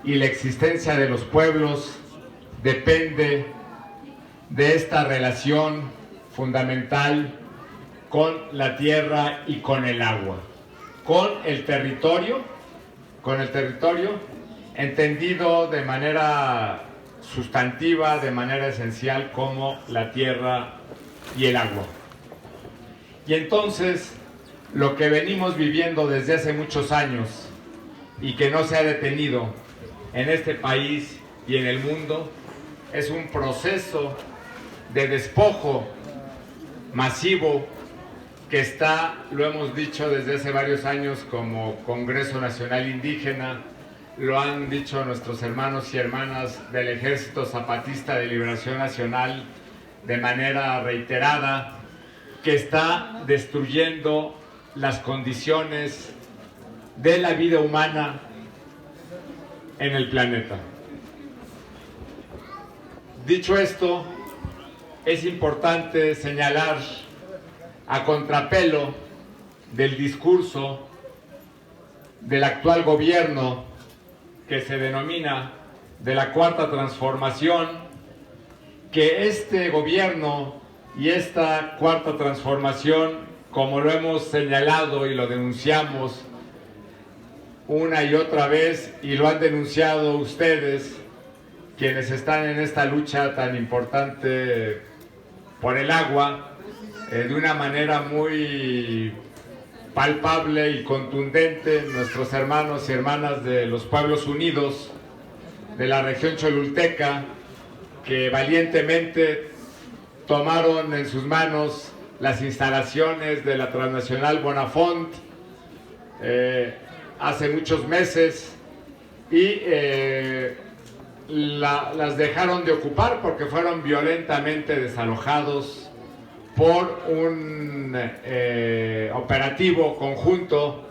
y la existencia de los pueblos depende de esta relación fundamental con la tierra y con el agua, con el territorio entendido de manera sustantiva, de manera esencial como la tierra y el agua. Y entonces, lo que venimos viviendo desde hace muchos años y que no se ha detenido en este país y en el mundo es un proceso de despojo masivo que está, lo hemos dicho desde hace varios años como Congreso Nacional Indígena, lo han dicho nuestros hermanos y hermanas del Ejército Zapatista de Liberación Nacional de manera reiterada, que está destruyendo las condiciones de la vida humana en el planeta. Dicho esto, es importante señalar, a contrapelo del discurso del actual gobierno que se denomina de la Cuarta Transformación, que este gobierno y esta Cuarta Transformación, como lo hemos señalado y lo denunciamos una y otra vez, y lo han denunciado ustedes, quienes están en esta lucha tan importante por el agua, de una manera muy palpable y contundente, nuestros hermanos y hermanas de los Pueblos Unidos de la región cholulteca, que valientemente tomaron en sus manos las instalaciones de la transnacional Bonafont hace muchos meses y las dejaron de ocupar porque fueron violentamente desalojados por un operativo conjunto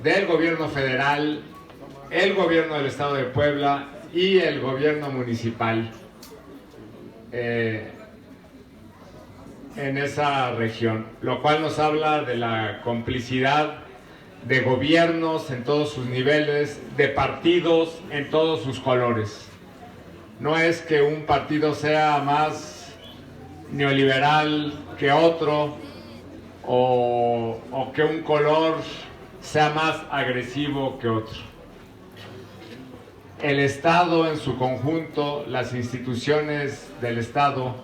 del gobierno federal, el gobierno del estado de Puebla y el gobierno municipal en esa región, lo cual nos habla de la complicidad de gobiernos en todos sus niveles, de partidos en todos sus colores. No es que un partido sea más neoliberal que otro o que un color sea más agresivo que otro. El Estado en su conjunto, las instituciones del Estado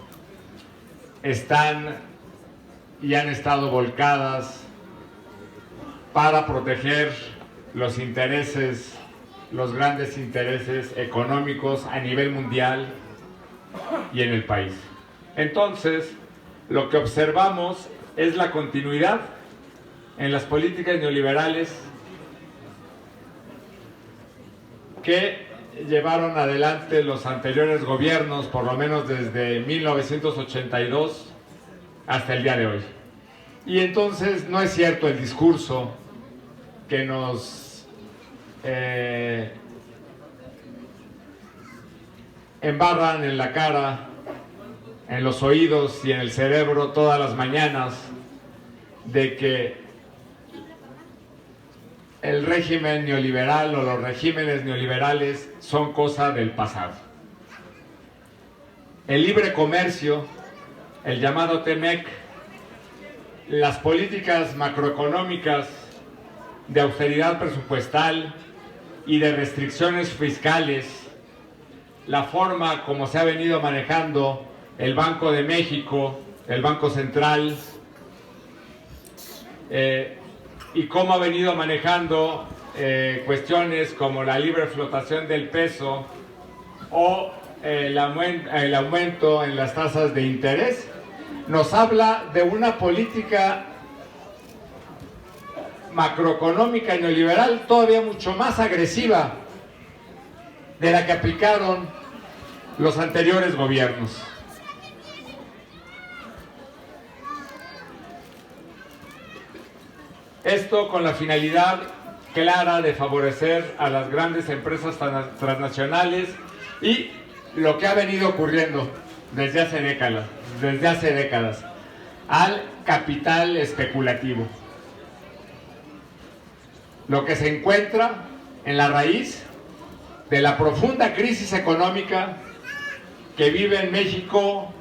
están y han estado volcadas para proteger los intereses, los grandes intereses económicos a nivel mundial y en el país. Entonces, lo que observamos es la continuidad en las políticas neoliberales que llevaron adelante los anteriores gobiernos, por lo menos desde 1982 hasta el día de hoy. Y entonces no es cierto el discurso que nos embarran en la cara, en los oídos y en el cerebro todas las mañanas, de que el régimen neoliberal o los regímenes neoliberales son cosa del pasado. El libre comercio, el llamado TEMEC, las políticas macroeconómicas de austeridad presupuestal y de restricciones fiscales, la forma como se ha venido manejando el Banco de México, el Banco Central, y cómo ha venido manejando cuestiones como la libre flotación del peso o el aumento en las tasas de interés, nos habla de una política macroeconómica y neoliberal todavía mucho más agresiva de la que aplicaron los anteriores gobiernos. Esto con la finalidad clara de favorecer a las grandes empresas transnacionales y lo que ha venido ocurriendo desde hace décadas, al capital especulativo. Lo que se encuentra en la raíz de la profunda crisis económica que vive en México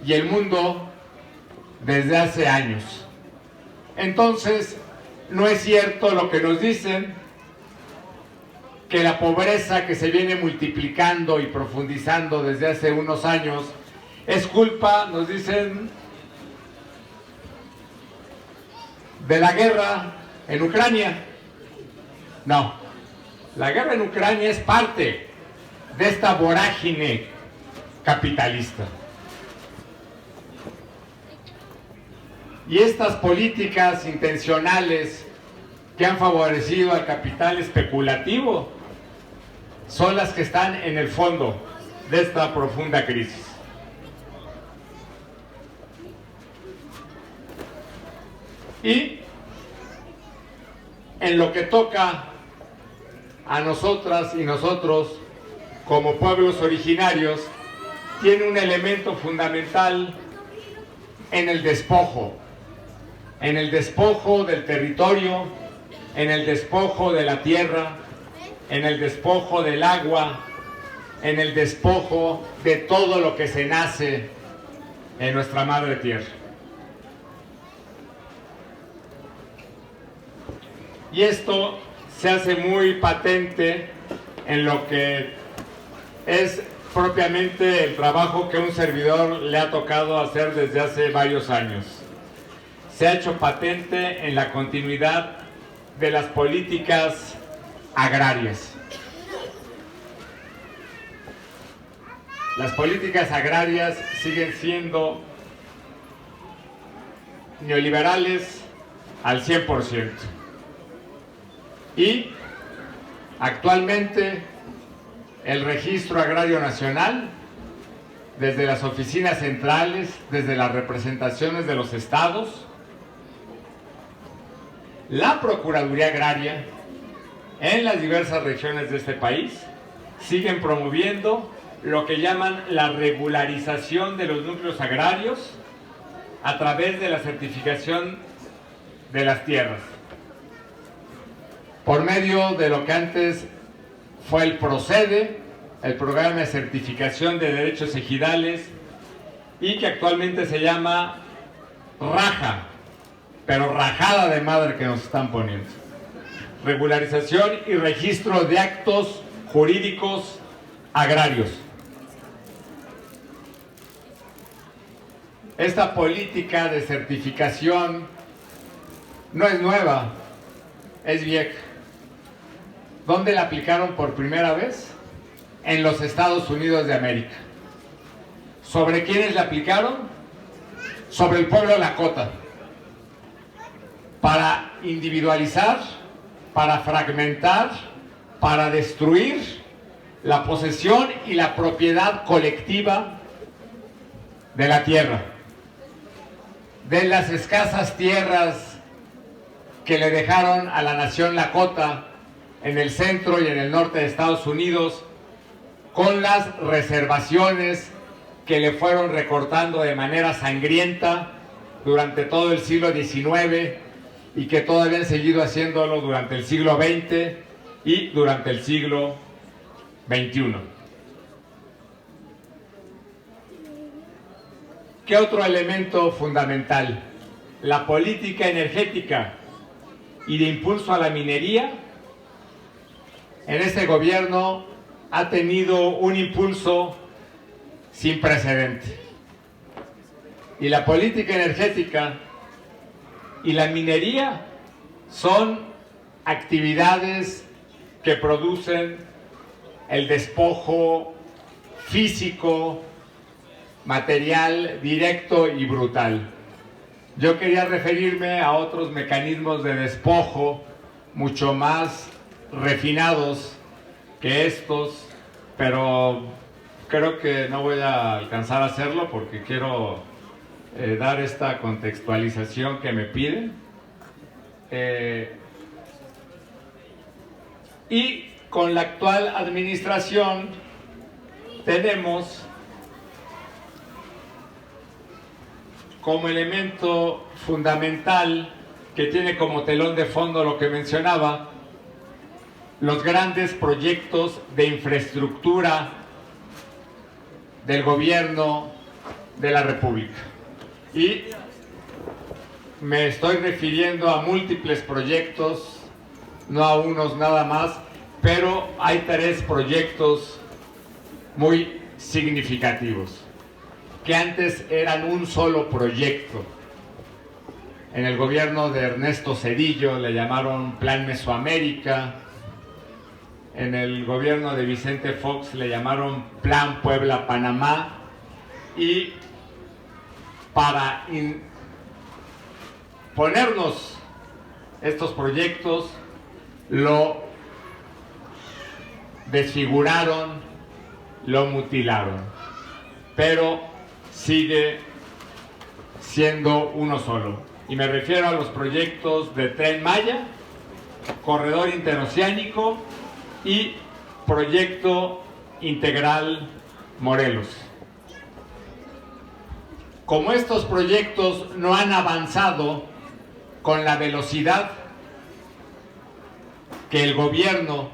y el mundo desde hace años. Entonces, no es cierto lo que nos dicen, que la pobreza que se viene multiplicando y profundizando desde hace unos años es culpa, nos dicen, de la guerra en Ucrania. No, la guerra en Ucrania es parte de esta vorágine capitalista. Y estas políticas intencionales que han favorecido al capital especulativo son las que están en el fondo de esta profunda crisis. Y en lo que toca a nosotras y nosotros como pueblos originarios, tiene un elemento fundamental en el despojo del territorio, en el despojo de la tierra, en el despojo del agua, en el despojo de todo lo que se nace en nuestra madre tierra. Y esto se hace muy patente en lo que es propiamente el trabajo que un servidor le ha tocado hacer desde hace varios años. Se ha hecho patente en la continuidad de las políticas agrarias. Las políticas agrarias siguen siendo neoliberales al 100%. Y actualmente el Registro Agrario Nacional, desde las oficinas centrales, desde las representaciones de los estados, la Procuraduría Agraria en las diversas regiones de este país siguen promoviendo lo que llaman la regularización de los núcleos agrarios a través de la certificación de las tierras, por medio de lo que antes fue el PROCEDE, el Programa de Certificación de Derechos Ejidales, y que actualmente se llama RAJA, pero rajada de madre que nos están poniendo. Regularización y registro de actos jurídicos agrarios. Esta política de certificación no es nueva, es vieja. ¿Dónde la aplicaron por primera vez? En los Estados Unidos de América. ¿Sobre quiénes la aplicaron? Sobre el pueblo lakota. Para individualizar, para fragmentar, para destruir la posesión y la propiedad colectiva de la tierra. De las escasas tierras que le dejaron a la nación lakota en el centro y en el norte de Estados Unidos, con las reservaciones que le fueron recortando de manera sangrienta durante todo el siglo XIX y que todavía han seguido haciéndolo durante el siglo XX y durante el siglo XXI. ¿Qué otro elemento fundamental? La política energética y de impulso a la minería en este gobierno ha tenido un impulso sin precedente. Y la política energética y la minería son actividades que producen el despojo físico, material, directo y brutal. Yo quería referirme a otros mecanismos de despojo mucho más refinados que estos, pero creo que no voy a alcanzar a hacerlo porque quiero dar esta contextualización que me piden. Y con la actual administración tenemos como elemento fundamental que tiene como telón de fondo lo que mencionaba, los grandes proyectos de infraestructura del gobierno de la República. Y me estoy refiriendo a múltiples proyectos, no a unos nada más, pero hay 3 proyectos muy significativos, que antes eran un solo proyecto. En el gobierno de Ernesto Zedillo le llamaron Plan Mesoamérica, en el gobierno de Vicente Fox le llamaron Plan Puebla-Panamá, y para ponernos estos proyectos lo desfiguraron, lo mutilaron, pero sigue siendo uno solo. Y me refiero a los proyectos de Tren Maya, Corredor Interoceánico y Proyecto Integral Morelos. Como estos proyectos no han avanzado con la velocidad que el gobierno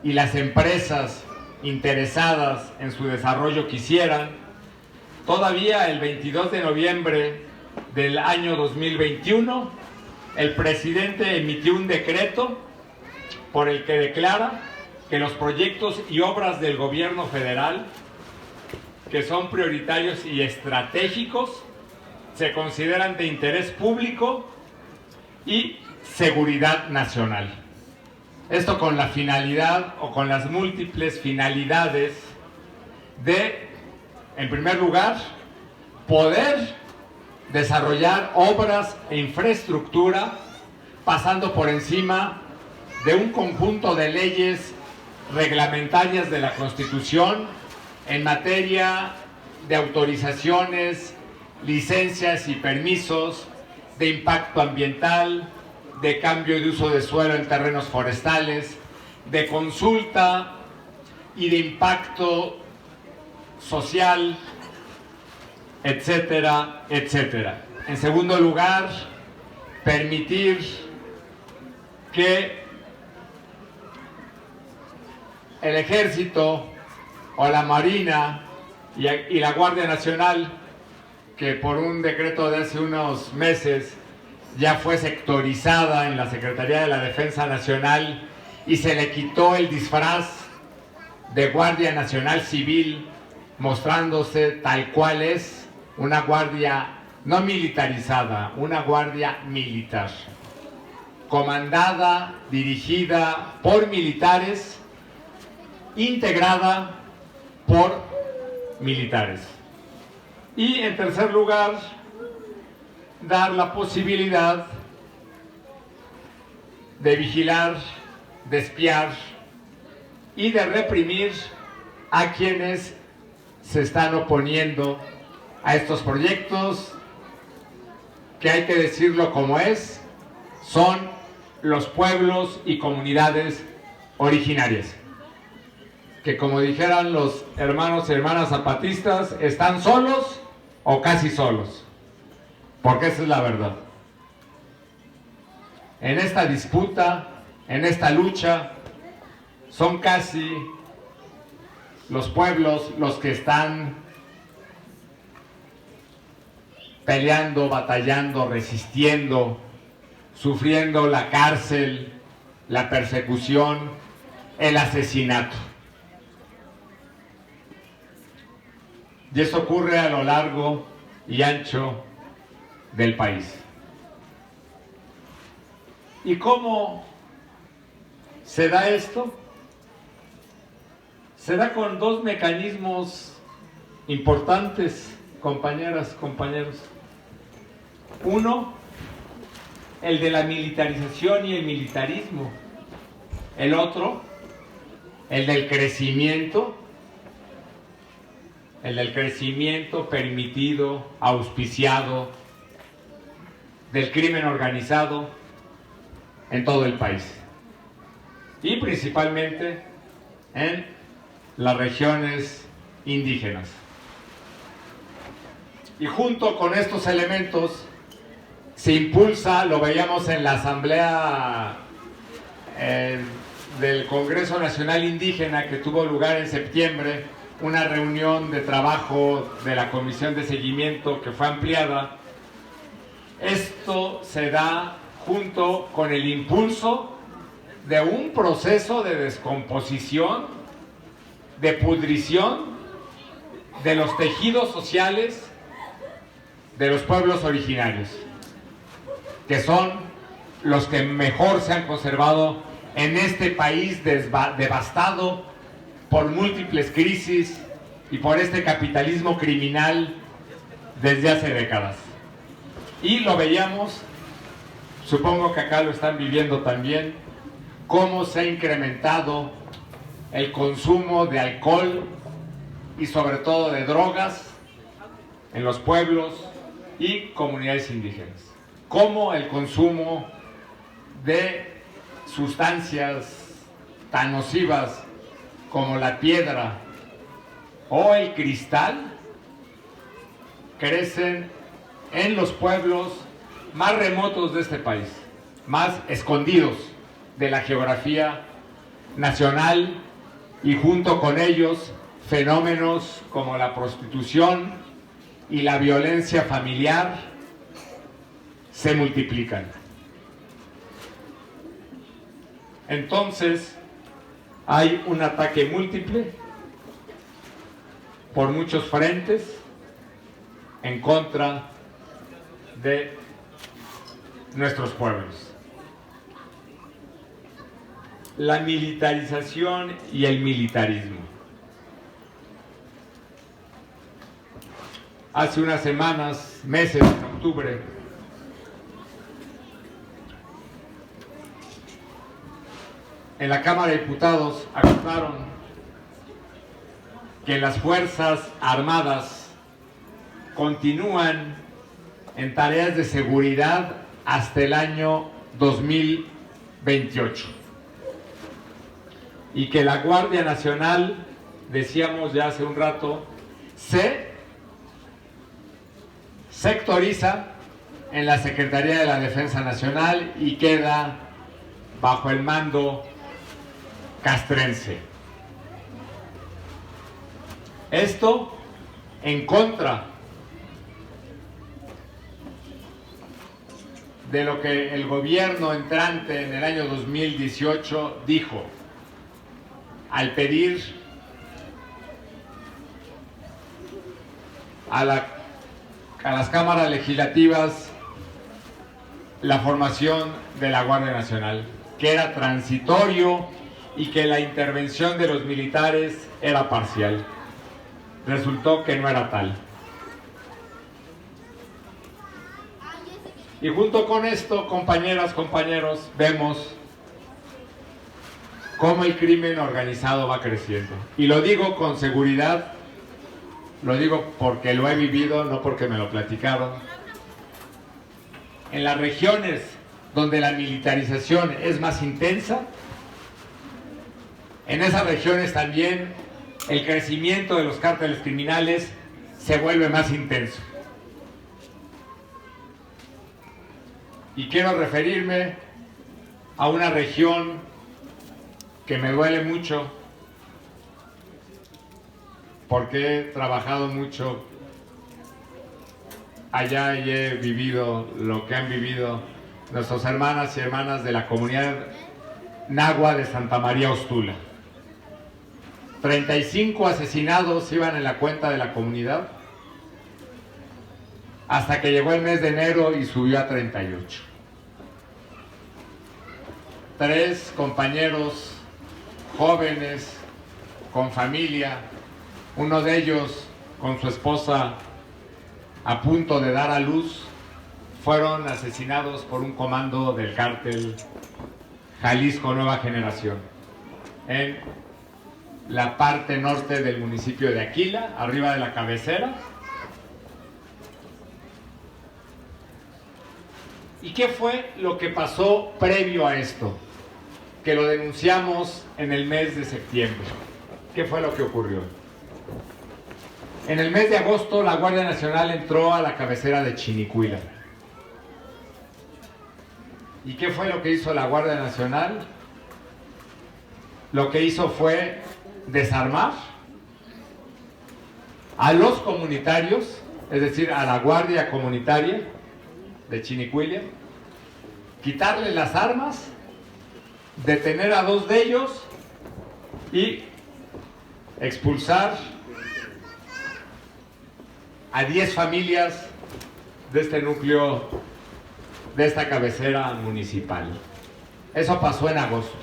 y las empresas interesadas en su desarrollo quisieran, todavía el 22 de noviembre del año 2021, el presidente emitió un decreto por el que declara que los proyectos y obras del gobierno federal que son prioritarios y estratégicos se consideran de interés público y seguridad nacional. Esto con la finalidad o con las múltiples finalidades de, en primer lugar, poder desarrollar obras e infraestructura pasando por encima de un conjunto de leyes reglamentarias de la Constitución en materia de autorizaciones, licencias y permisos, de impacto ambiental, de cambio de uso de suelo en terrenos forestales, de consulta y de impacto social, etcétera, etcétera. En segundo lugar, permitir que el Ejército o la Marina y la Guardia Nacional, que por un decreto de hace unos meses ya fue sectorizada en la Secretaría de la Defensa Nacional y se le quitó el disfraz de Guardia Nacional Civil, mostrándose tal cual es una guardia no militarizada, una guardia militar, comandada, dirigida por militares, integrada por militares. Y en tercer lugar, dar la posibilidad de vigilar, de espiar y de reprimir a quienes se están oponiendo a estos proyectos, que hay que decirlo como es, son los pueblos y comunidades originarias, que como dijeran los hermanos y hermanas zapatistas, están solos o casi solos, porque esa es la verdad. En esta disputa, en esta lucha, son casi los pueblos los que están peleando, batallando, resistiendo, sufriendo la cárcel, la persecución, el asesinato. Y eso ocurre a lo largo y ancho del país. ¿Y cómo se da esto? Se da con dos mecanismos importantes, compañeras, compañeros. Uno, el de la militarización y el militarismo. El otro, el del crecimiento permitido, auspiciado, del crimen organizado en todo el país. Y principalmente en las regiones indígenas. Y junto con estos elementos se impulsa, lo veíamos en la asamblea del Congreso Nacional Indígena que tuvo lugar en septiembre, una reunión de trabajo de la Comisión de Seguimiento que fue ampliada. Esto se da junto con el impulso de un proceso de descomposición, de pudrición de los tejidos sociales de los pueblos originarios, que son los que mejor se han conservado en este país devastado por múltiples crisis y por este capitalismo criminal desde hace décadas. Y lo veíamos, supongo que acá lo están viviendo también, cómo se ha incrementado el consumo de alcohol y sobre todo de drogas en los pueblos y comunidades indígenas. Cómo el consumo de sustancias tan nocivas como la piedra o el cristal crecen en los pueblos más remotos de este país, más escondidos de la geografía nacional, y junto con ellos fenómenos como la prostitución y la violencia familiar se multiplican. Entonces, hay un ataque múltiple por muchos frentes en contra de nuestros pueblos. La militarización y el militarismo. Hace unas semanas, meses, en octubre, en la Cámara de Diputados acordaron que las Fuerzas Armadas continúan en tareas de seguridad hasta el año 2028 y que la Guardia Nacional, decíamos ya hace un rato, se sectoriza en la Secretaría de la Defensa Nacional y queda bajo el mando castrense. Esto en contra de lo que el gobierno entrante en el año 2018 dijo al pedir a las cámaras legislativas la formación de la Guardia Nacional, que era transitorio y que la intervención de los militares era parcial. Resultó que no era tal. Y junto con esto, compañeras, compañeros, vemos cómo el crimen organizado va creciendo. Y lo digo con seguridad, lo digo porque lo he vivido, no porque me lo platicaron. En las regiones donde la militarización es más intensa, en esas regiones también el crecimiento de los cárteles criminales se vuelve más intenso. Y quiero referirme a una región que me duele mucho, porque he trabajado mucho allá y he vivido lo que han vivido nuestras hermanas y hermanas de la comunidad nahua de Santa María Ostula. 35 asesinados iban en la cuenta de la comunidad, hasta que llegó el mes de enero y subió a 38. 3 compañeros jóvenes, con familia, uno de ellos con su esposa a punto de dar a luz, fueron asesinados por un comando del cártel Jalisco Nueva Generación, en la parte norte del municipio de Aquila, arriba de la cabecera. ¿Y qué fue lo que pasó previo a esto? Que lo denunciamos en el mes de septiembre. ¿Qué fue lo que ocurrió? En el mes de agosto, la Guardia Nacional entró a la cabecera de Chinicuila. ¿Y qué fue lo que hizo la Guardia Nacional? lo que hizo fue desarmar a los comunitarios, es decir, a la guardia comunitaria de Chinicuilla, quitarle las armas, detener a 2 de ellos y expulsar a 10 familias de este núcleo, de esta cabecera municipal. Eso pasó en agosto.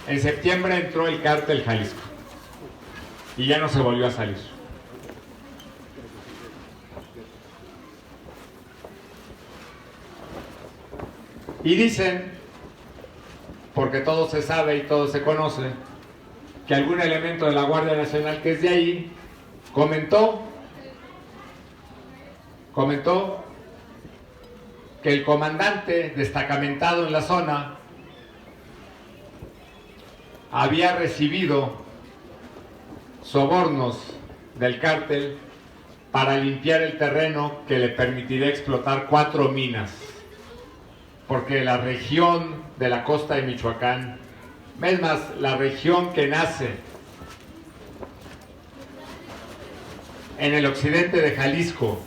En septiembre entró el cártel Jalisco y ya no se volvió a salir. Y dicen, porque todo se sabe y todo se conoce, que algún elemento de la Guardia Nacional que es de ahí comentó que el comandante destacamentado en la zona había recibido sobornos del cártel para limpiar el terreno que le permitiría explotar 4 minas, porque la región de la costa de Michoacán, es más, la región que nace en el occidente de Jalisco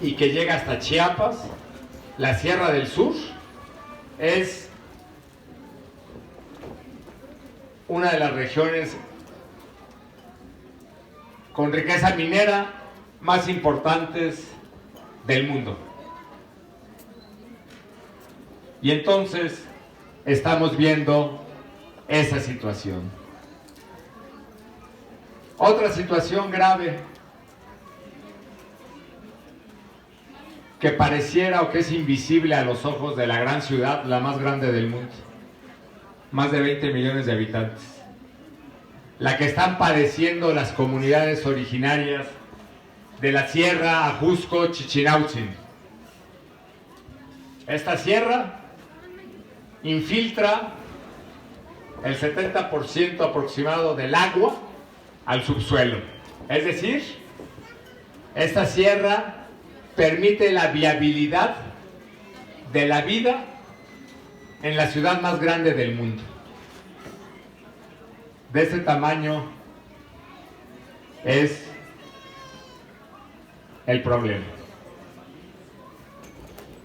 y que llega hasta Chiapas, la Sierra del Sur, es una de las regiones con riqueza minera más importantes del mundo. Y entonces estamos viendo esa situación. Otra situación grave que pareciera o que es invisible a los ojos de la gran ciudad, la más grande del mundo, más de 20 millones de habitantes, la que están padeciendo las comunidades originarias de la Sierra Ajusco Chichinautzin. Esta sierra infiltra el 70% aproximado del agua al subsuelo. Es decir, esta sierra permite la viabilidad de la vida en la ciudad más grande del mundo. De ese tamaño es el problema.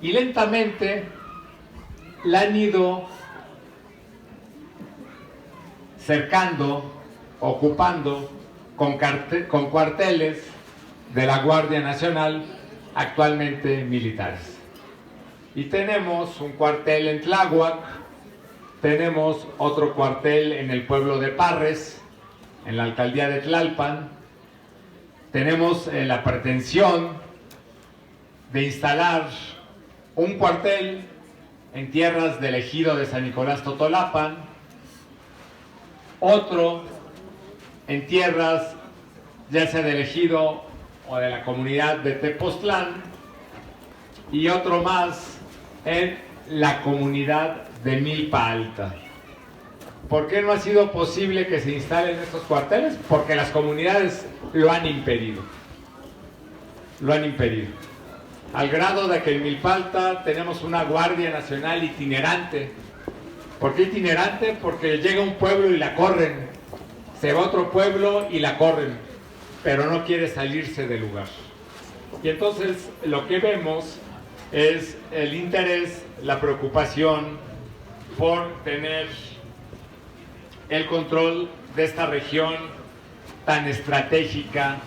Y lentamente la han ido cercando, ocupando con cuarteles de la Guardia Nacional, actualmente militares. Y tenemos un cuartel en Tláhuac, tenemos otro cuartel en el pueblo de Parres, en la alcaldía de Tlalpan, tenemos la pretensión de instalar un cuartel en tierras del ejido de San Nicolás Totolapan, otro en tierras ya sea del ejido o de la comunidad de Tepoztlán, y otro más en la comunidad de Milpa Alta. ¿Por qué no ha sido posible que se instalen estos cuarteles? Porque las comunidades lo han impedido. Lo han impedido. Al grado de que en Milpa Alta tenemos una Guardia Nacional itinerante. ¿Por qué itinerante? Porque llega a un pueblo y la corren. Se va a otro pueblo y la corren. Pero no quiere salirse del lugar. Y entonces lo que vemos es el interés, la preocupación por tener el control de esta región tan estratégica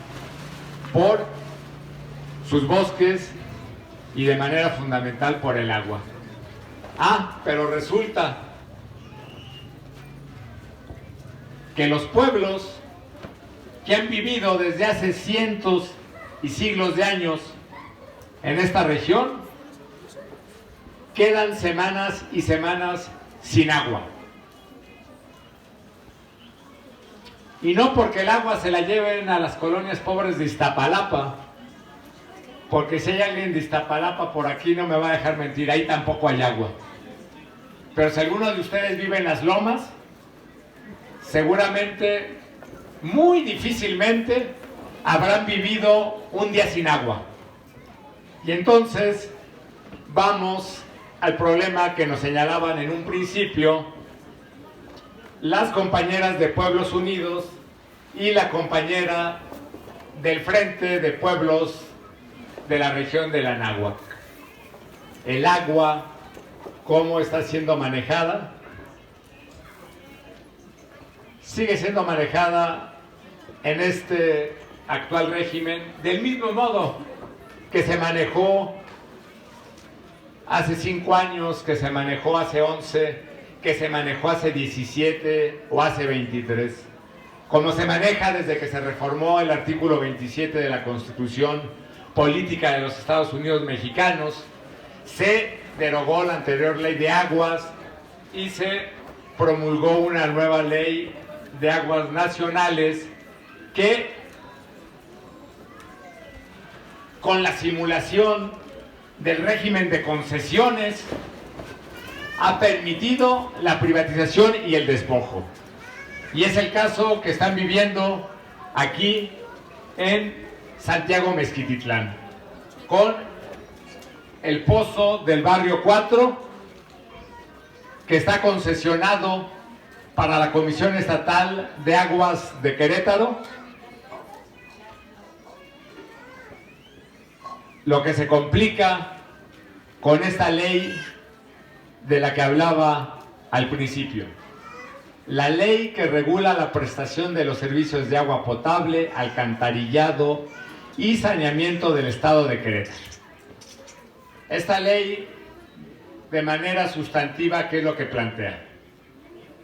por sus bosques y de manera fundamental por el agua. Pero resulta que los pueblos que han vivido desde hace cientos y siglos de años en esta región quedan semanas y semanas sin agua. Y no porque el agua se la lleven a las colonias pobres de Iztapalapa, porque si hay alguien de Iztapalapa por aquí no me va a dejar mentir, ahí tampoco hay agua. Pero si alguno de ustedes vive en las lomas, seguramente, muy difícilmente, habrán vivido un día sin agua. Y entonces vamos al problema que nos señalaban en un principio las compañeras de Pueblos Unidos y la compañera del Frente de Pueblos de la región del Anáhuac. El agua, cómo está siendo manejada, sigue siendo manejada en este actual régimen del mismo modo que se manejó hace 5 años, que se manejó hace 11, que se manejó hace 17 o hace 23, como se maneja desde que se reformó el artículo 27 de la Constitución Política de los Estados Unidos Mexicanos, se derogó la anterior ley de aguas y se promulgó una nueva ley de aguas nacionales que, con la simulación del régimen de concesiones, ha permitido la privatización y el despojo. Y es el caso que están viviendo aquí en Santiago Mezquititlán, con el pozo del barrio 4, que está concesionado para la Comisión Estatal de Aguas de Querétaro. Lo que se complica con esta ley de la que hablaba al principio, la ley que regula la prestación de los servicios de agua potable, alcantarillado y saneamiento del estado de Querétaro. Esta ley, de manera sustantiva, ¿qué es lo que plantea?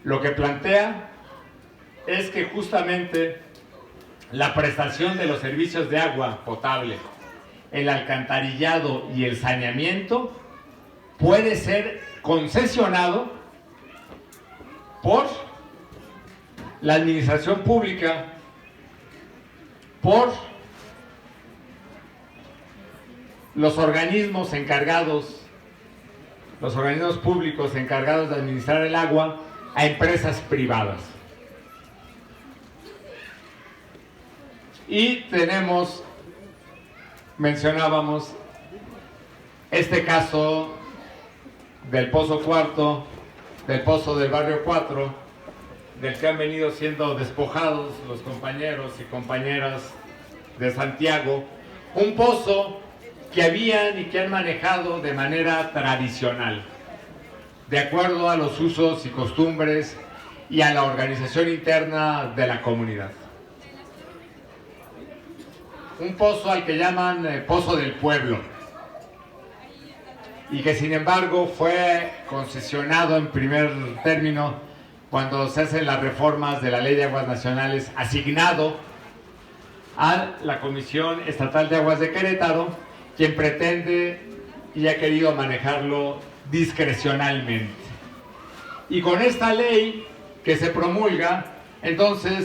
Lo que plantea es que justamente la prestación de los servicios de agua potable, el alcantarillado y el saneamiento puede ser concesionado por la administración pública, por los organismos encargados, los organismos públicos encargados de administrar el agua, a empresas privadas. Y tenemos, mencionábamos, este caso del Pozo Cuarto, del Pozo del Barrio 4, del que han venido siendo despojados los compañeros y compañeras de Santiago, un pozo que habían y que han manejado de manera tradicional, de acuerdo a los usos y costumbres y a la organización interna de la comunidad. Un pozo al que llaman Pozo del Pueblo, y que sin embargo fue concesionado en primer término cuando se hacen las reformas de la Ley de Aguas Nacionales, asignado a la Comisión Estatal de Aguas de Querétaro, quien pretende y ha querido manejarlo discrecionalmente. Y con esta ley que se promulga, entonces